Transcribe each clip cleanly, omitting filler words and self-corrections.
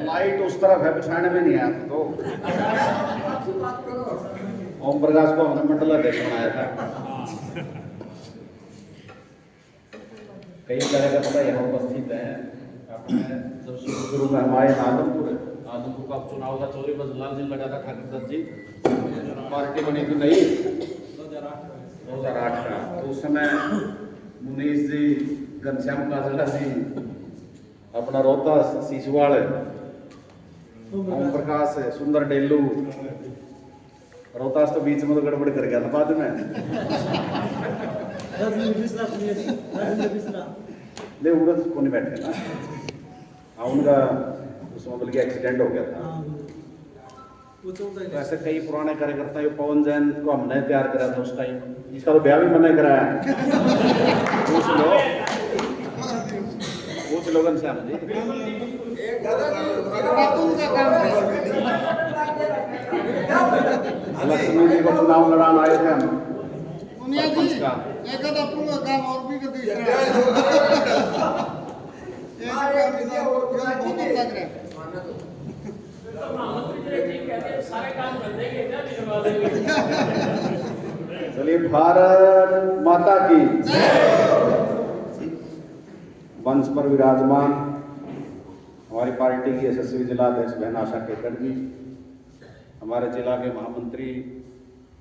Light उस तरफ है, पिछाने में नहीं आया तो। ओम प्रकाश को हमने मंडल अध्यक्ष बनाया था। कई कार्यकर्ता यहाँ उपस्थित हैं। अपने जब शुरू में हमारे आदमपुर का चुनाव था, चौधरी बजलाल जी लगा था, ठाकुर दत्त जी पार्टी बनी थी नहीं 2008 का, तो उस समय मुनीष जी, घनश्याम काजला जी, अपना रोहतास सीसवाड़, ओम प्रकाश, सुंदर डेलू, रोहतास तो बीच में तो गड़बड़ कर गया था बाद में। ले उड़द को नहीं बैठे ना, उनका उसमें बल्कि एक्सीडेंट हो गया था। तो ऐसे कई पुराने कार्यकर्ता, ये पवन जैन को हमने तैयार करा था उस टाइम, जिसका तो ब्याह भी मैंने कराया। पूछ लो घनश्याम जी। लक्ष्मी जी को चुनाव लड़ाना आए थे हम। चलिए, भारत माता की। मंच पर विराजमान हमारी पार्टी की यशस्वी जिला अध्यक्ष बहन आशा केकर जी, हमारे जिला के महामंत्री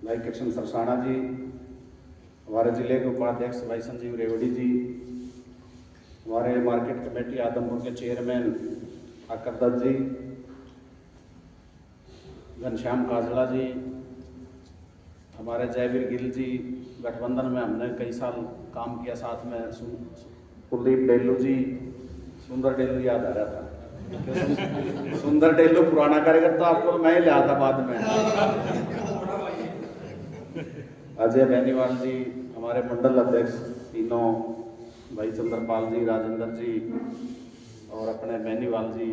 भाई कृष्ण सरसाणा जी, हमारे जिले के उपाध्यक्ष भाई संजीव रेवड़ी जी, हमारे मार्केट कमेटी आदमपुर के चेयरमैन ठाकुर दत्त जी, घनश्याम काजला जी, हमारे जयवीर गिल जी, गठबंधन में हमने कई साल काम किया साथ में, कुलदीप डेलू जी, सुंदर डेलू याद आ रहा था। सुंदर डेलू पुराना कार्यकर्ता, आपको तो मैं ही लिया था बाद में। अजय बेनीवाल जी, हमारे मंडल अध्यक्ष तीनों, भाई चंद्रपाल जी, राजेंद्र जी और अपने बेनीवाल जी,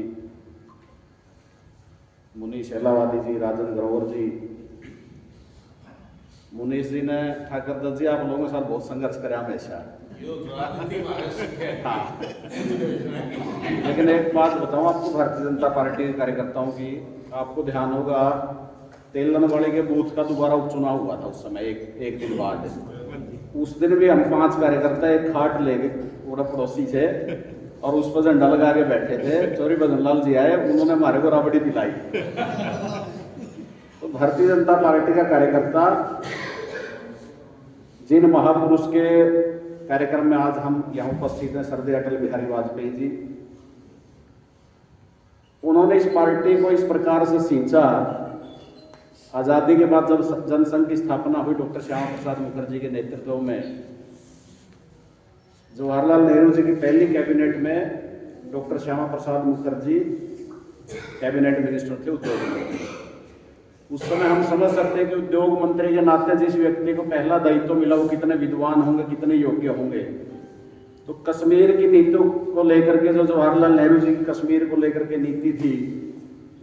मुनीष एलावादी जी, राजन ग्रोवर जी। मुनीष जी ने, ठाकुर दत्त जी, आप लोगों के साथ बहुत संघर्ष करा हमेशा। हाँ। लेकिन एक बात बताऊं आपको, भारतीय जनता पार्टी के कार्यकर्ताओं की, आपको ध्यान होगा तेलनवाड़ी के बूथ का दोबारा उपचुनाव हुआ था उस समय, एक दिन बाद। उस दिन भी हम 5 कार्यकर्ता एक खाट लेके, पूरा पड़ोसी थे, और उस पर झंडा लगा के बैठे थे। चौधरी बजनलाल जी आए, उन्होंने हमारे को राबड़ी पिलाई। तो भारतीय जनता पार्टी का कार्यकर्ता, जिन महापुरुष के कार्यक्रम में आज हम यहाँ उपस्थित हैं, श्रद्धेय अटल बिहारी वाजपेयी जी, उन्होंने इस पार्टी को इस प्रकार से सींचा। आजादी के बाद जब जनसंघ की स्थापना हुई डॉक्टर श्यामा प्रसाद मुखर्जी के नेतृत्व में, जवाहरलाल नेहरू जी की पहली कैबिनेट में doctor Shyama Prasad Mukherjee cabinet minister थे, उद्योग मंत्री। उस समय हम समझ सकते हैं कि उद्योग मंत्री के नाते जिस व्यक्ति को पहला दायित्व मिला वो कितने विद्वान होंगे, कितने योग्य होंगे। तो कश्मीर की नीति को लेकर के, जो जवाहरलाल नेहरू जी की कश्मीर को लेकर के नीति थी,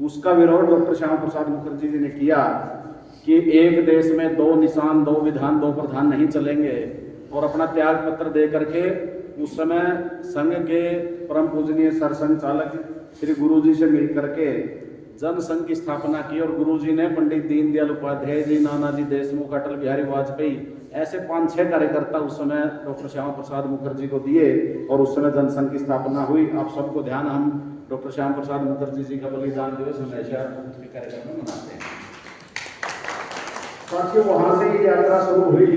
उसका विरोध डॉक्टर श्यामा प्रसाद मुखर्जी जी ने किया कि एक देश में 2 निशान, 2 विधान, 2 प्रधान नहीं चलेंगे, और अपना त्याग पत्र दे करके उस समय संघ के परम पूजनीय सरसंघ चालक श्री गुरु जी से मिल करके जनसंघ की स्थापना की। और गुरु जी ने पंडित दीनदयाल उपाध्याय जी, नानाजी देशमुख, अटल बिहारी वाजपेयी, ऐसे 5-6 कार्यकर्ता उस समय डॉक्टर श्यामा प्रसाद मुखर्जी को दिए, और उस समय जनसंघ की स्थापना हुई। आप सबको ध्यान, हम डॉक्टर श्यामा प्रसाद मुखर्जी जी का बलिदान दिवस हमेशा उनके कार्यक्रम में मनाते हैं। साथियों, वहां से ये यात्रा शुरू हुई,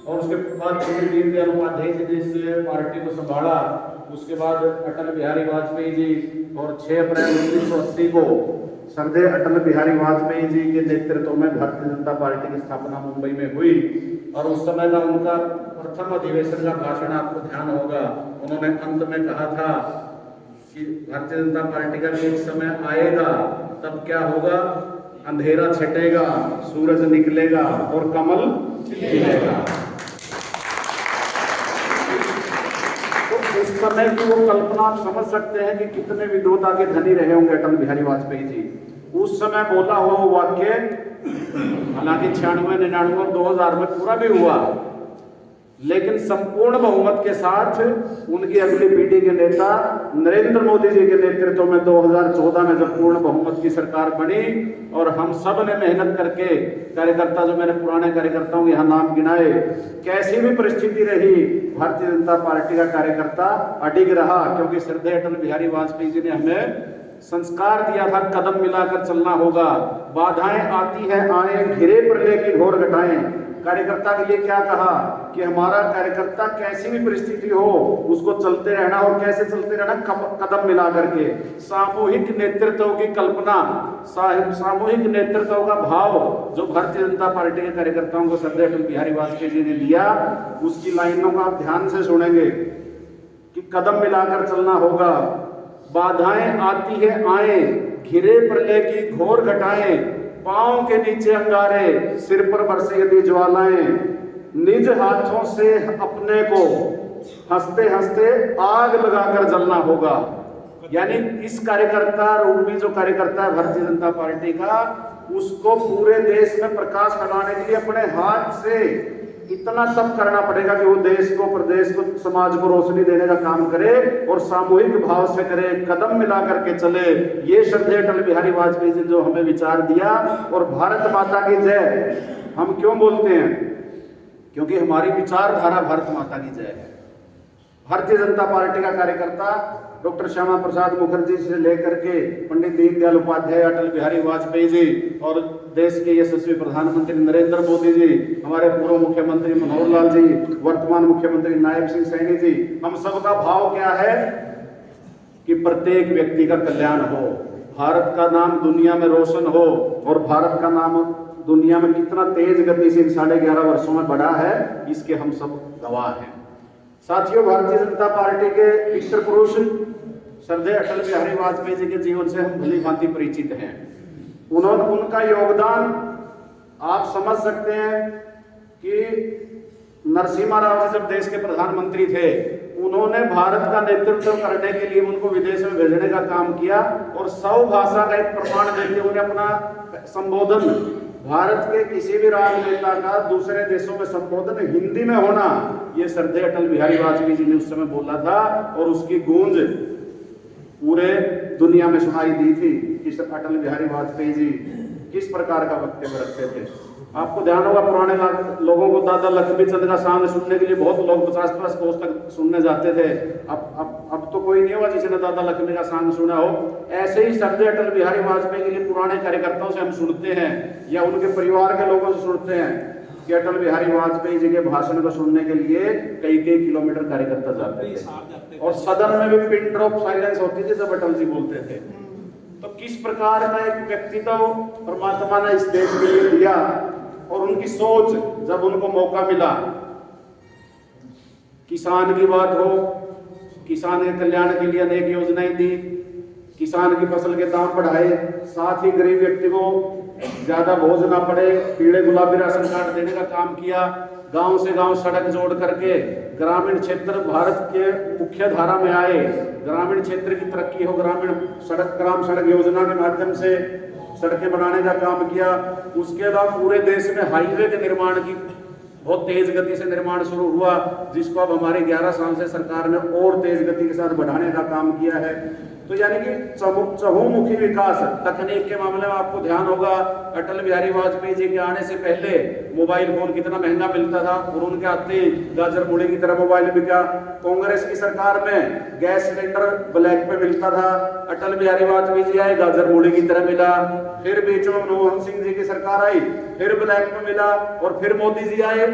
और उसके बाद पंडित दीनदयाल उपाध्याय जी ने इस पार्टी को संभाला। उसके बाद अटल बिहारी वाजपेयी जी, और 6 अप्रैल 1980 को श्रद्धेय अटल बिहारी वाजपेयी जी के नेतृत्व में भारतीय जनता पार्टी की स्थापना मुंबई में हुई। और उस समय का उनका प्रथम अधिवेशन का भाषण आपको ध्यान होगा, उन्होंने अंत में कहा था कि भारतीय जनता पार्टी का एक समय आएगा, तब क्या होगा, अंधेरा छटेगा, सूरज निकलेगा और कमल खिलेगा। उस समय की वो कल्पना आप समझ सकते हैं कि कितने विद्वता के धनी रहे होंगे अटल बिहारी वाजपेयी जी। उस समय बोला हुआ वो वाक्य, हालांकि 96, 99 और 2000 में पूरा भी हुआ, लेकिन संपूर्ण बहुमत के साथ उनकी अगली पीढ़ी के नेता नरेंद्र मोदी जी के नेतृत्व में 2014 में जब पूर्ण बहुमत की सरकार बनी और हम सब ने मेहनत करके, कार्यकर्ता जो मैंने पुराने कार्यकर्ताओं के यहाँ नाम गिनाए, कैसी भी परिस्थिति रही भारतीय जनता पार्टी का कार्यकर्ता अडिग रहा, क्योंकि श्रद्धेय अटल बिहारी वाजपेयी जी ने हमें संस्कार दिया था, कदम मिलाकर चलना होगा, बाधाएं आती है आए, घिरे प्रलय की घोर घटाएं। कार्यकर्ता के लिए क्या कहा कि हमारा कार्यकर्ता कैसी भी परिस्थिति हो उसको चलते रहना, और कैसे चलते रहना, कदम मिला करके। सामूहिक नेतृत्व की कल्पना, सामूहिक नेतृत्व का भाव जो भारतीय जनता पार्टी के कार्यकर्ताओं को श्रद्धेय अटल बिहारी वाजपेयी जी ने दिया, उसकी लाइनों को आप ध्यान से सुनेंगे कि कदम मिलाकर चलना होगा, बाधाएं आती है आए, घिरे प्रलय की घोर घटाएं, पांव के नीचे अंगारे, सिर पर बरसे यदि ज्वालाएं, निज हाथों से अपने को हंसते हंसते आग लगाकर जलना होगा। यानी इस कार्यकर्ता रूपी जो कार्यकर्ता है भारतीय जनता पार्टी का, उसको पूरे देश में प्रकाश फैलाने के लिए अपने हाथ से इतना तप करना पड़ेगा कि वो देश को, प्रदेश को, समाज को रोशनी देने का काम करे और सामूहिक भाव से करे, कदम मिला करके चले। ये श्रद्धेय अटल बिहारी वाजपेयी जी जो हमें विचार दिया। और भारत माता की जय हम क्यों बोलते हैं? क्योंकि हमारी विचारधारा भारत माता की जय है। भारतीय जनता पार्टी का कार्यकर्ता डॉक्टर श्यामा प्रसाद मुखर्जी से लेकर के पंडित दीनदयाल उपाध्याय, अटल बिहारी वाजपेयी जी और देश के यशस्वी प्रधानमंत्री नरेंद्र मोदी जी, हमारे पूर्व मुख्यमंत्री मनोहर लाल जी, वर्तमान मुख्यमंत्री नायब सिंह सैनी जी, हम सबका भाव क्या है कि प्रत्येक व्यक्ति का कल्याण हो, भारत का नाम दुनिया में रोशन हो। और भारत का नाम दुनिया में कितना तेज गति से 11.5 वर्षों में बढ़ा है, इसके हम सब गवाह हैं। साथियों, भारतीय जनता पार्टी के पितृ पुरुष श्रद्धेय अटल बिहारी वाजपेयी जी के जीवन से हम भली भांति परिचित हैं। उनका योगदान आप समझ सकते हैं कि नरसिम्हा राव जी जब देश के प्रधानमंत्री थे, उन्होंने भारत का नेतृत्व करने के लिए उनको विदेश में भेजने का काम किया और 100 भाषा का एक प्रमाण देते हुए अपना संबोधन, भारत के किसी भी राजनेता का दूसरे देशों में संबोधन हिंदी में होना, ये श्रद्धेय अटल बिहारी वाजपेयी जी ने उस समय बोला था और उसकी गूंज पूरे दुनिया में सुनाई दी थी कि अटल बिहारी वाजपेयी जी किस प्रकार का वक्तव्य रखते थे। आपको ध्यान होगा, पुराने लोगों को दादा लक्ष्मी चंद का सांग सुनने के लिए बहुत लोग 50-50 कोस तक सुनने जाते थे। अब तो कोई नहीं होगा जिसने दादा लक्ष्मी का सांग सुना हो। ऐसे ही श्रद्धेय अटल बिहारी वाजपेयी के लिए पुराने कार्यकर्ताओं से हम सुनते हैं या उनके परिवार के लोगों से सुनते हैं कि अटल बिहारी वाजपेयी जी के भाषण को सुनने के लिए कई किलोमीटर कार्यकर्ता जाते थे और सदन में भी पिन ड्रॉप साइलेंस होती थी जब अटल जी बोलते थे। तो किस प्रकार का एक व्यक्तित्व परमात्मा ने इस देश के लिए दिया और उनकी सोच, जब उनको मौका मिला, किसान की बात हो, किसान के कल्याण के लिए अनेक योजनाएं दी, किसान की फसल के दाम बढ़ाए, साथ ही गरीब व्यक्ति को ज्यादा बोझ ना पड़े, पीले गुलाबी राशन कार्ड देने का काम किया, गांव से गांव सड़क जोड़ करके ग्रामीण क्षेत्र भारत के मुख्य धारा में आए, ग्रामीण क्षेत्र की तरक्की हो, ग्राम सड़क योजना के माध्यम से सड़कें बनाने का काम किया। उसके बाद पूरे देश में हाईवे के निर्माण की बहुत तेज गति से निर्माण शुरू हुआ, जिसको अब हमारे 11 साल से सरकार ने और तेज गति के साथ बढ़ाने का काम किया है। तो यानी कि चहुमुखी विकास। तकनीक के मामले में आपको ध्यान होगा, अटल बिहारी वाजपेयी जी के आने से पहले मोबाइल फोन कितना महंगा मिलता था और उनके आते गाजर मूली की तरह मोबाइल बिका। कांग्रेस की सरकार में गैस सिलेंडर ब्लैक पे मिलता था, अटल बिहारी वाजपेयी जी आए, गाजर मूली की तरह मिला। फिर बीच में मनमोहन सिंह जी की सरकार आई, फिर ब्लैक में मिला, और फिर मोदी जी आए,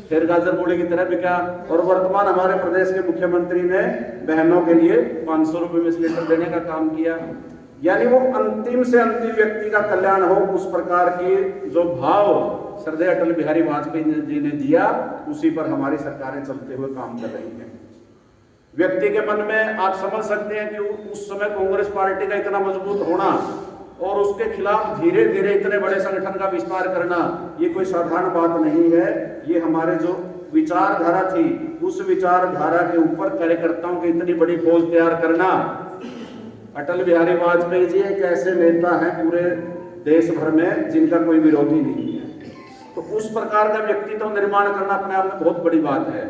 फिर गाजर मूली की तरह बिका। और वर्तमान हमारे प्रदेश के मुख्यमंत्री ने बहनों के लिए 500 रुपए में सिलेंडर देने का काम किया। यानी वो अंतिम से अंतिम व्यक्ति का कल्याण हो, उस प्रकार की जो भाव श्रद्धेय अटल बिहारी वाजपेयी जी ने दिया, उसी पर हमारी सरकारें चलते हुए काम कर रही हैं। व्यक्ति के मन में आप समझ सकते हैं कि उस समय कांग्रेस पार्टी का इतना मजबूत होना और उसके खिलाफ धीरे धीरे इतने बड़े संगठन का विस्तार करना, ये कोई साधारण बात नहीं है। ये हमारे जो विचारधारा थी, उस विचारधारा के ऊपर कार्यकर्ताओं की इतनी बड़ी फौज तैयार करना। अटल बिहारी वाजपेयी जी एक ऐसे नेता हैं पूरे देश भर में जिनका कोई विरोधी नहीं है। तो उस प्रकार का व्यक्तित्व निर्माण करना अपने आप में बहुत बड़ी बात है।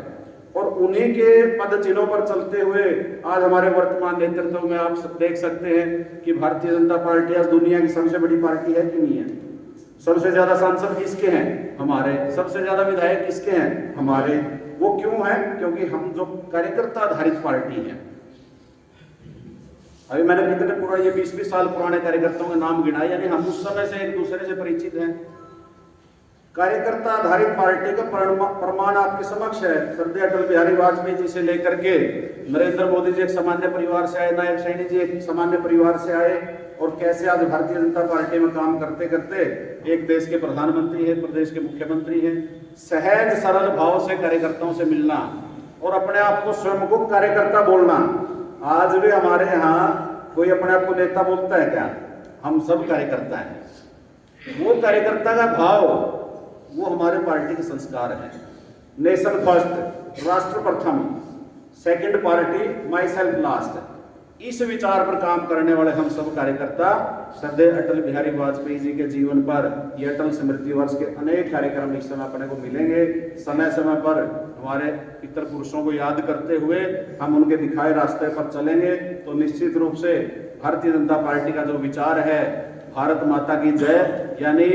और उन्हीं के पद चिन्हों पर चलते हुए आज हमारे वर्तमान नेतृत्व में आप सब देख सकते हैं कि भारतीय जनता पार्टी आज दुनिया की सबसे बड़ी पार्टी है कि नहीं है। सबसे ज्यादा सांसद किसके हैं? हमारे। सबसे ज्यादा विधायक किसके हैं? हमारे। वो क्यों है? क्योंकि हम जो कार्यकर्ता आधारित पार्टी है। अभी मैंने कितने पुराने, ये 20-20 साल पुराने कार्यकर्ताओं के नाम गिनाए, यानी हम उस समय से एक दूसरे से परिचित हैं। कार्यकर्ता आधारित पार्टी का प्रमाण आपके समक्ष है। श्रद्धेय अटल बिहारी वाजपेयी जी से लेकर के नरेंद्र मोदी जी एक सामान्य परिवार से आए, नायक सैनी जी एक सामान्य परिवार से आए, और कैसे आज भारतीय जनता पार्टी में काम करते करते एक देश के प्रधानमंत्री है, प्रदेश के मुख्यमंत्री हैं। सहज सरल भाव से कार्यकर्ताओं से मिलना और अपने आप को स्वयं को कार्यकर्ता बोलना। आज भी हमारे यहाँ कोई अपने आप को नेता बोलता है क्या? हम सब कार्यकर्ता हैं। वो कार्यकर्ता का भाव, वो हमारे पार्टी के संस्कार है। नेशन फर्स्ट, राष्ट्र प्रथम, second party, my self last, इस विचार पर काम करने वाले हम सब कार्यकर्ता श्रद्धेय अटल बिहारी वाजपेयी जी के जीवन पर ये अटल स्मृति वर्ष के अनेक कार्यक्रम इस समय अपने को मिलेंगे। समय समय पर हमारे पितर पुरुषों को याद करते हुए हम उनके दिखाए रास्ते पर चलेंगे, तो निश्चित रूप से भारतीय जनता पार्टी का जो विचार है भारत माता की जय, यानी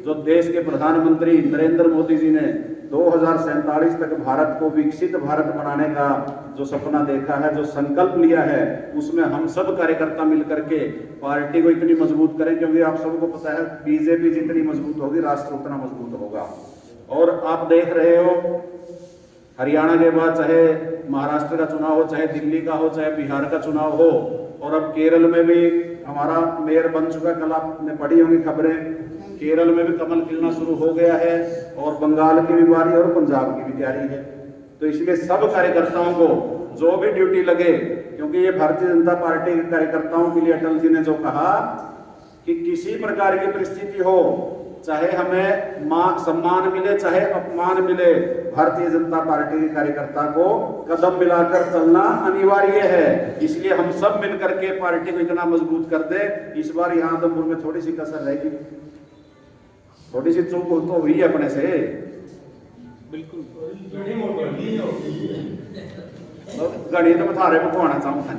जो देश के प्रधानमंत्री नरेंद्र मोदी जी ने 2047 तक भारत को विकसित भारत बनाने का जो सपना देखा है, जो संकल्प लिया है, उसमें हम सब कार्यकर्ता मिलकर के पार्टी को इतनी मजबूत करें, क्योंकि आप सबको पता है बीजेपी जितनी मजबूत होगी राष्ट्र उतना मजबूत होगा। और आप देख रहे हो हरियाणा के बाद चाहे महाराष्ट्र का चुनाव हो, चाहे दिल्ली का हो, चाहे बिहार का चुनाव हो, और अब केरल में भी हमारा मेयर बन चुका। कल आपने पढ़ी होंगी खबरें, केरल में भी कमल खिलना शुरू हो गया है, और बंगाल की भी बारी और पंजाब की भी तैयारी है। तो इसलिए सब कार्यकर्ताओं को जो भी ड्यूटी लगे, क्योंकि ये भारतीय जनता पार्टी के कार्यकर्ताओं के लिए अटल जी ने जो कहा कि किसी प्रकार की परिस्थिति हो, चाहे हमें सम्मान मिले चाहे अपमान मिले, भारतीय जनता पार्टी के कार्यकर्ता को कदम मिलाकर चलना अनिवार्य है। इसलिए हम सब मिलकर के पार्टी को इतना मजबूत कर दे। इस बार यहाँ आदमपुर में थोड़ी सी कसर रहेगी, थोड़ी सी चूक तो हुई अपने से, बिल्कुल गणित में थारे को खुआना चाहूंगा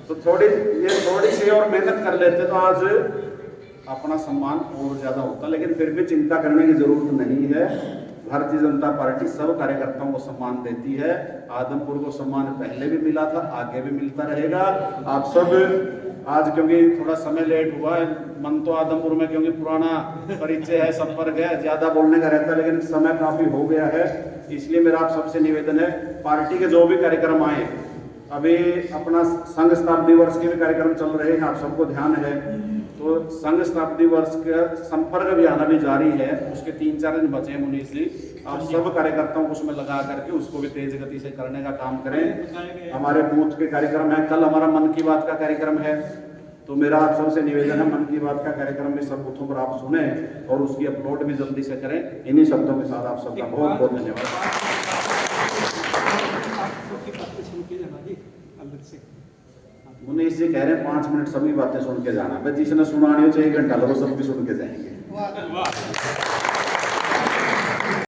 तो थोड़ी सी और मेहनत कर लेते तो आज अपना सम्मान और ज्यादा होता। लेकिन फिर भी चिंता करने की जरूरत नहीं है। भारतीय जनता पार्टी सब कार्यकर्ताओं को सम्मान देती है। आदमपुर को सम्मान पहले भी मिला था, आगे भी मिलता रहेगा। आप सब आज क्योंकि थोड़ा समय लेट हुआ है, मन तो आदमपुर में क्योंकि पुराना परिचय है, संपर्क है, ज्यादा बोलने का रहता है, लेकिन समय काफी हो गया है। इसलिए मेरा आप सबसे निवेदन है, पार्टी के जो भी कार्यक्रम आए, अभी अपना संघ शताब्दी वर्ष के भी कार्यक्रम चल रहे हैं, आप सबको ध्यान है, तो संघ शताब्दी वर्ष का संपर्क अभियान अभी जारी है, उसके 3-4 दिन बचे हैं 19 दिन। आप सब कार्यकर्ताओं को उसमें लगा करके उसको भी तेज गति से करने का काम करें। हमारे बूथ के कार्यक्रम है, कल हमारा मन की बात का कार्यक्रम है, तो मेरा आप सबसे निवेदन है मन की बात का कार्यक्रम भी सब बूथों पर आप सुने और उसकी अपलोड भी जल्दी से करें। इन्हीं शब्दों के साथ आप सबका बहुत बहुत धन्यवाद। मुनीष जी कह रहे हैं 5 मिनट सभी बातें सुन के जाना, जिसने सुना नहीं हो 1 घंटा लगो सब भी सुन के जाएंगे।